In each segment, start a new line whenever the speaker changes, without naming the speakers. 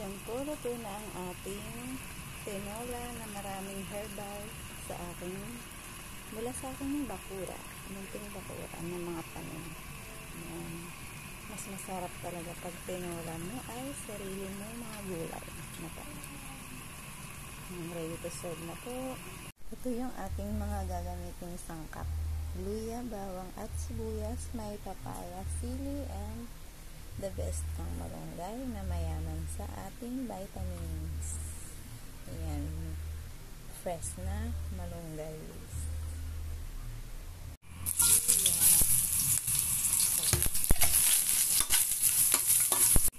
Diyan po, luto na ang ating tinola na maraming herbal sa aking, mula sa aking bakura, munting bakura ng mga tanim. Ayan. Mas masarap talaga pag tinola mo ay sarili mo mga gulay na tanim. Ready to serve na po. Ito yung ating mga gagamiting sangkap: luya, bawang at sibuyas, may papaya, sili, and the best ang malunggay na mayaman sa ating vitamins. Ayan, fresh na malunggay.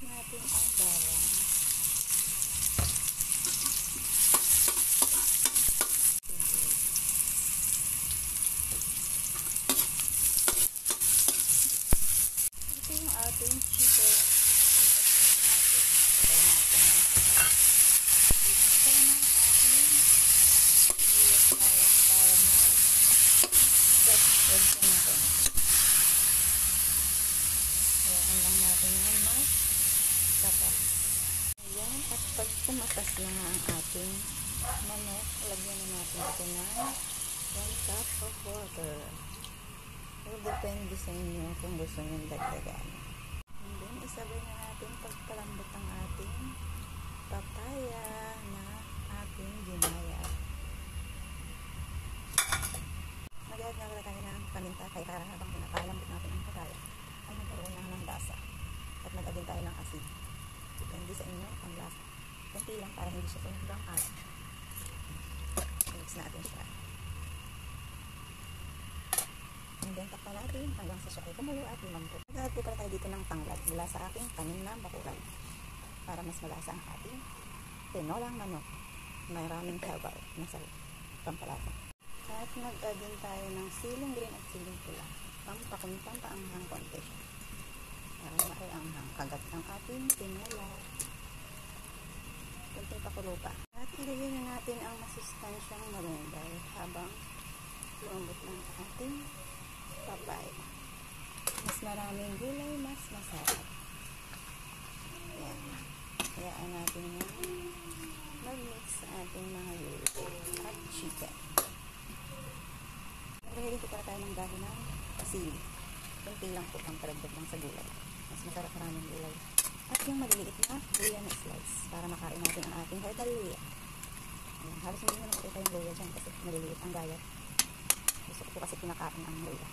Natin ang bawang. Ito yung ating chicken. Ayan, at pag tumatas na nga ang ating manok, lagyan na natin ito ng 1 cup of water. So, depende sa inyo kung gusto nyo dagdagan. And then, isabay na natin pagpalambot ang ating papaya na ating ginaya. Magagawala tayo ng paminta kaya para habang pinapalambot natin ang papaya ay nagkaroon lang ng lasa at nag-adin tayo ng asid. Depende sa inyo ang lasa. Kunti lang para hindi siya sobrang asin. Mix natin siya. And then takpan natin hanggang sa siya ay kumulo at lumambot. Nag-add po pala tayo dito ng tanglad mula sa aking tanim na bakuran para mas malasa ang ating tinolang manok. Maraming herbal na sa pampalasa. At nag-add din tayo ng siling green at siling pula. Pampaanghang konti siya. Para maianghang kagat ang ating tinola. Kunting pakulo pa. At ilagay na natin ang masustansyang malunggay habang lumambot ng ating papaya. Mas maraming gulay, mas masarap. Ayan. Hayaan natin na mag-mix sa ating mga gulay at chicken. Nagahili ko para tayo ng dahon ng pasili. Kunti lang po ang paragdag lang sa gulay. Mas masarap, maraming gulay. At yung maliliit na luya na slice para makain natin ang ating herbal luya. Ayan, halos hindi na nakita yung luya dyan kasi maliliit ang gayat. Gusto ko po kasi pinakain ang luya.